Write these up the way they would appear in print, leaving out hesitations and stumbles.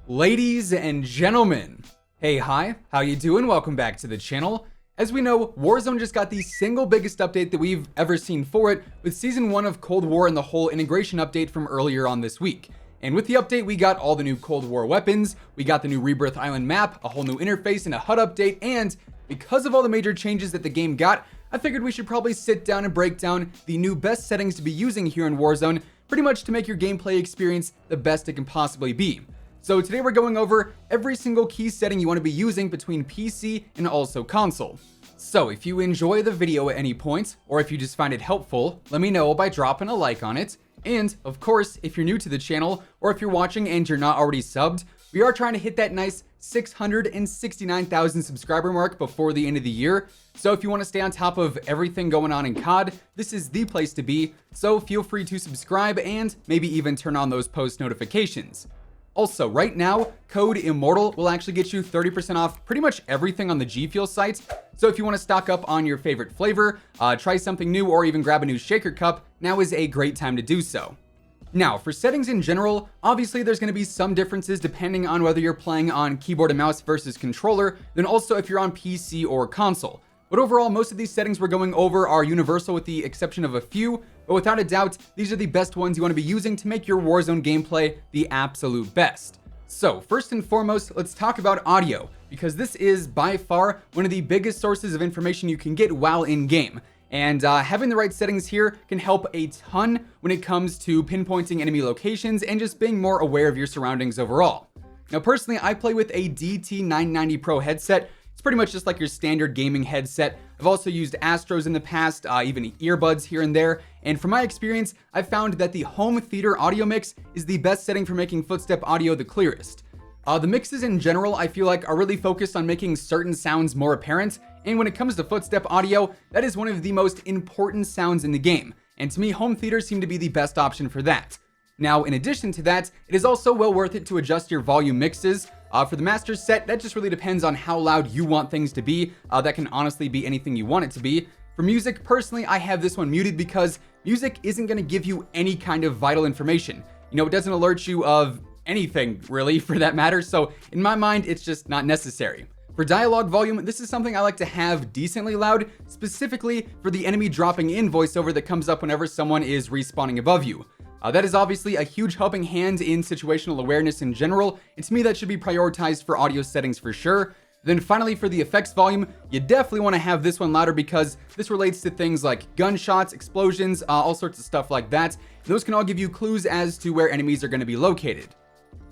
Ladies and gentlemen, hi, how you doing? Welcome back to the channel. As we know, Warzone just got the single biggest update that we've ever seen for it, with Season 1 of Cold War and the whole integration update from earlier on this week. And with the update, we got all the new Cold War weapons, we got the new Rebirth Island map, a whole new interface and a HUD update, and because of all the major changes that the game got, I figured we should probably sit down and break down the new best settings to be using here in Warzone, pretty much to make your gameplay experience the best it can possibly be. So today we're going over every single key setting you want to be using between PC and also console. So if you enjoy the video at any point, or if you just find it helpful, let me know by dropping a like on it. And of course, if you're new to the channel, or if you're watching and you're not already subbed, we are trying to hit that nice 669,000 subscriber mark before the end of the year. So if you want to stay on top of everything going on in COD, this is the place to be. So feel free to subscribe and maybe even turn on those post notifications. Also, right now, code WHosImmortal will actually get you 30% off pretty much everything on the G Fuel site. So if you want to stock up on your favorite flavor, try something new, or even grab a new shaker cup, now is a great time to do so. Now, for settings in general, obviously there's going to be some differences depending on whether you're playing on keyboard and mouse versus controller, then also if you're on PC or console. But overall, most of these settings we're going over are universal with the exception of a few, but without a doubt, these are the best ones you want to be using to make your Warzone gameplay the absolute best. So first and foremost, let's talk about audio, because this is by far one of the biggest sources of information you can get while in game. And having the right settings here can help a ton when it comes to pinpointing enemy locations and just being more aware of your surroundings overall. Now personally, I play with a DT990 Pro headset. It's pretty much just like your standard gaming headset. I've also used Astros in the past, even earbuds here and there. And from my experience, I've found that the home theater audio mix is the best setting for making footstep audio the clearest. The mixes in general, I feel like, are really focused on making certain sounds more apparent. And when it comes to footstep audio, that is one of the most important sounds in the game. And to me, home theaters seem to be the best option for that. Now, in addition to that, it is also well worth it to adjust your volume mixes. For the master set, that just really depends on how loud you want things to be. That can honestly be anything you want it to be. For music, personally, I have this one muted because music isn't going to give you any kind of vital information. You know, it doesn't alert you of anything, really, for that matter. So in my mind, it's just not necessary. For dialogue volume, this is something I like to have decently loud, specifically for the enemy dropping in voiceover that comes up whenever someone is respawning above you. That is obviously a huge helping hand in situational awareness in general, and to me that should be prioritized for audio settings for sure. Then finally, for the effects volume, you definitely want to have this one louder because this relates to things like gunshots, explosions, all sorts of stuff like that. Those can all give you clues as to where enemies are going to be located.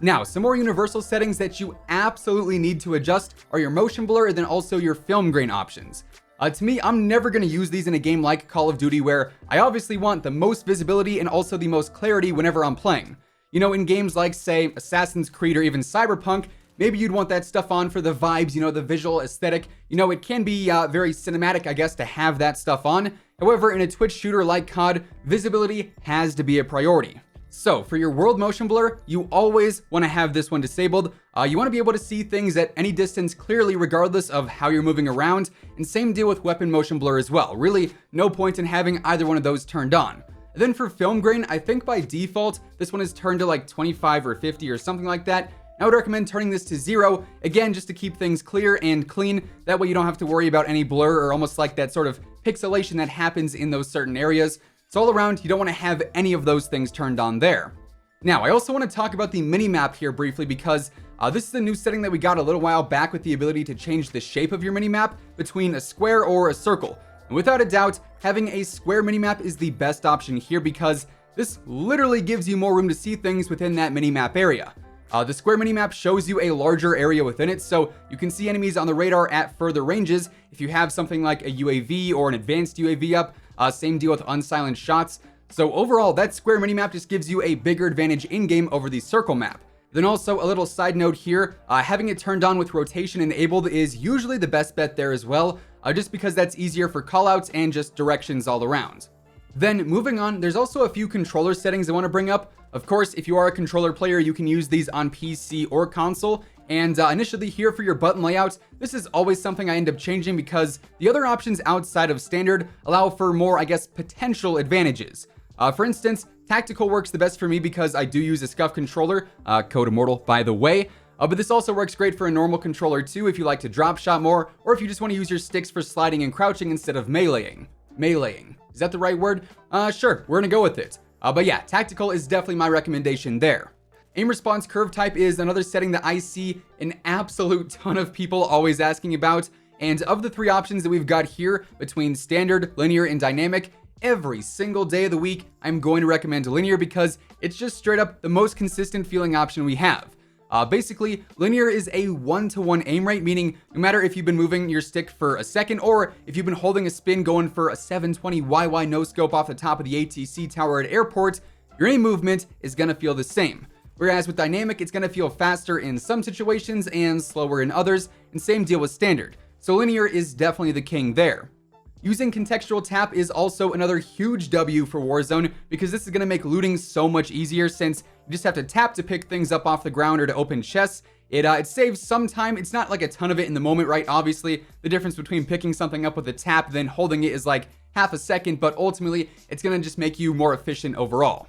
Now, some more universal settings that you absolutely need to adjust are your motion blur and then also your film grain options. To me, I'm never going to use these in a game like Call of Duty where I obviously want the most visibility and also the most clarity whenever I'm playing. You know, in games like, say, Assassin's Creed or even Cyberpunk, maybe you'd want that stuff on for the vibes, you know, the visual aesthetic. You know, it can be very cinematic, I guess, to have that stuff on. However, in a Twitch shooter like COD, visibility has to be a priority. So for your world motion blur, you always want to have this one disabled. You want to be able to see things at any distance clearly regardless of how you're moving around, and same deal with weapon motion blur as well. Really, no point in having either one of those turned on. And then for film grain, I think by default, this one is turned to like 25 or 50 or something like that. I would recommend turning this to 0, again, just to keep things clear and clean. That way you don't have to worry about any blur or almost like that sort of pixelation that happens in those certain areas. So all around, you don't want to have any of those things turned on there. Now, I also want to talk about the minimap here briefly because this is a new setting that we got a little while back with the ability to change the shape of your minimap between a square or a circle. And without a doubt, having a square minimap is the best option here because this literally gives you more room to see things within that minimap area. The square minimap shows you a larger area within it, so you can see enemies on the radar at further ranges. If you have something like a UAV or an advanced UAV up, same deal with unsilenced shots. So overall, that square minimap just gives you a bigger advantage in-game over the circle map. Then also a little side note here, having it turned on with rotation enabled is usually the best bet there as well, just because that's easier for callouts and just directions all around. Then moving on, there's also a few controller settings I want to bring up. Of course, if you are a controller player, you can use these on PC or console. And initially here for your button layout, this is always something I end up changing because the other options outside of standard allow for more, I guess, potential advantages. For instance, tactical works the best for me because I do use a scuff controller, code WHosImmortal by the way. But this also works great for a normal controller too if you like to drop shot more, or if you just want to use your sticks for sliding and crouching instead of meleeing. Meleeing. Is that the right word? Sure, we're gonna go with it. But yeah, tactical is definitely my recommendation there. Aim response curve type is another setting that I see an absolute ton of people always asking about. And of the 3 options that we've got here between standard, linear, and dynamic, every single day of the week, I'm going to recommend linear because it's just straight up the most consistent feeling option we have. Basically, linear is a 1-to-1 aim rate, meaning no matter if you've been moving your stick for a second or if you've been holding a spin going for a 720YY no scope off the top of the ATC tower at airport, your aim movement is gonna feel the same. Whereas with dynamic, it's gonna feel faster in some situations and slower in others, and same deal with standard. So linear is definitely the king there. Using contextual tap is also another huge W for Warzone because this is going to make looting so much easier since you just have to tap to pick things up off the ground or to open chests. It saves some time. It's not like a ton of it in the moment, right? Obviously, the difference between picking something up with a tap then holding it is like half a second, but ultimately, it's going to just make you more efficient overall.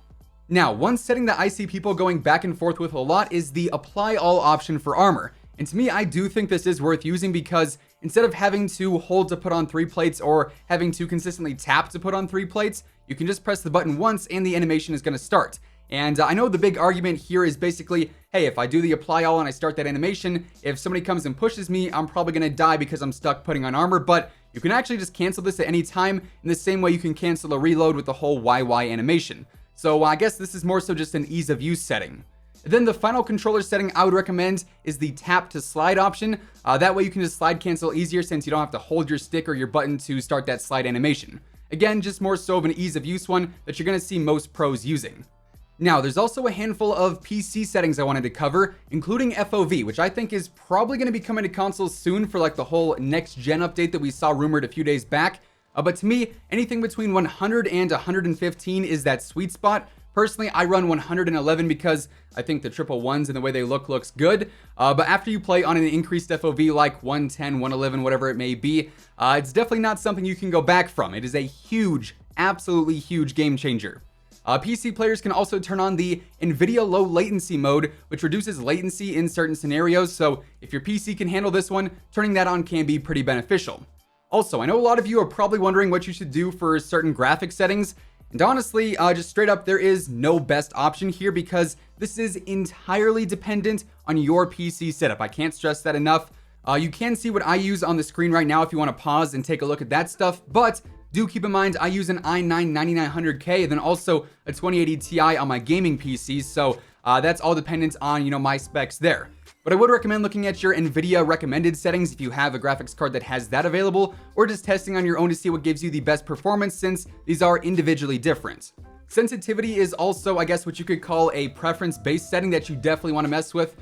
Now, one setting that I see people going back and forth with a lot is the apply all option for armor. And to me, I do think this is worth using because instead of having to hold to put on 3 plates or having to consistently tap to put on 3 plates, you can just press the button once and the animation is going to start. And I know the big argument here is basically, hey, if I do the apply all and I start that animation, if somebody comes and pushes me, I'm probably going to die because I'm stuck putting on armor, but you can actually just cancel this at any time in the same way you can cancel a reload with the whole YY animation. So I guess this is more so just an ease of use setting. Then the final controller setting I would recommend is the tap to slide option. That way you can just slide cancel easier since you don't have to hold your stick or your button to start that slide animation. Again, just more so of an ease of use one that you're going to see most pros using. Now, there's also a handful of PC settings I wanted to cover, including FOV, which I think is probably going to be coming to consoles soon for like the whole next gen update that we saw rumored a few days back. But to me, anything between 100 and 115 is that sweet spot. Personally, I run 111 because I think the triple ones and the way they looks good. But after you play on an increased FOV like 110, 111, whatever it may be, it's definitely not something you can go back from. It is a huge, absolutely huge game changer. PC players can also turn on the NVIDIA low latency mode, which reduces latency in certain scenarios. So if your PC can handle this one, turning that on can be pretty beneficial. Also, I know a lot of you are probably wondering what you should do for certain graphic settings. And honestly, just straight up, there is no best option here because this is entirely dependent on your PC setup. I can't stress that enough. You can see what I use on the screen right now if you want to pause and take a look at that stuff, but do keep in mind I use an i9-9900K and then also a 2080 Ti on my gaming PC, so that's all dependent on, my specs there. But I would recommend looking at your NVIDIA recommended settings if you have a graphics card that has that available, or just testing on your own to see what gives you the best performance since these are individually different. Sensitivity is also, I guess, what you could call a preference-based setting that you definitely want to mess with.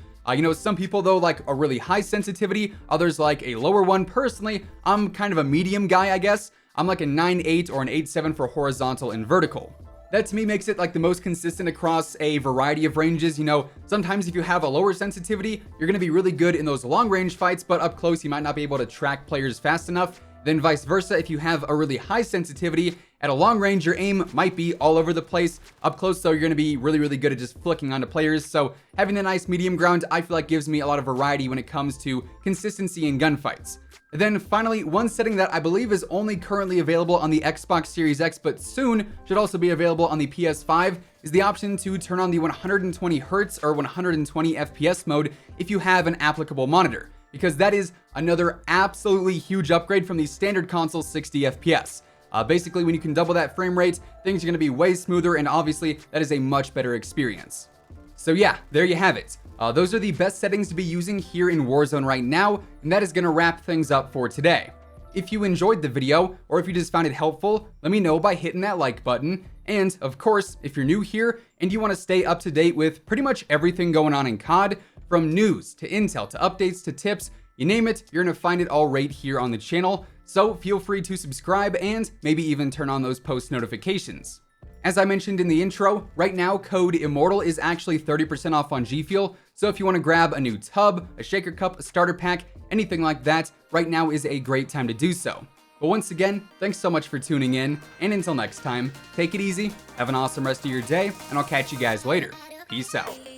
Some people though like a really high sensitivity, others like a lower one. Personally, I'm kind of a medium guy, I guess. I'm like a 9.8 or an 8.7 for horizontal and vertical. That to me makes it like the most consistent across a variety of ranges. Sometimes if you have a lower sensitivity, you're going to be really good in those long range fights, but up close you might not be able to track players fast enough. Then vice versa, if you have a really high sensitivity, at a long range your aim might be all over the place. Up close though, you're going to be really good at just flicking onto players. So having the nice medium ground, I feel like gives me a lot of variety when it comes to consistency in gunfights. And then finally, one setting that I believe is only currently available on the Xbox Series X, but soon should also be available on the PS5, is the option to turn on the 120 Hz or 120 FPS mode if you have an applicable monitor, because that is another absolutely huge upgrade from the standard console's 60 FPS. Basically, when you can double that frame rate, things are going to be way smoother, and obviously that is a much better experience. So yeah, there you have it. Those are the best settings to be using here in Warzone right now, and that is going to wrap things up for today. If you enjoyed the video, or if you just found it helpful, let me know by hitting that like button. And of course, if you're new here and you want to stay up to date with pretty much everything going on in COD, from news to intel to updates to tips, you name it, you're going to find it all right here on the channel. So feel free to subscribe and maybe even turn on those post notifications. As I mentioned in the intro, right now Code Immortal is actually 30% off on G Fuel, so if you want to grab a new tub, a shaker cup, a starter pack, anything like that, right now is a great time to do so. But once again, thanks so much for tuning in, and until next time, take it easy, have an awesome rest of your day, and I'll catch you guys later. Peace out.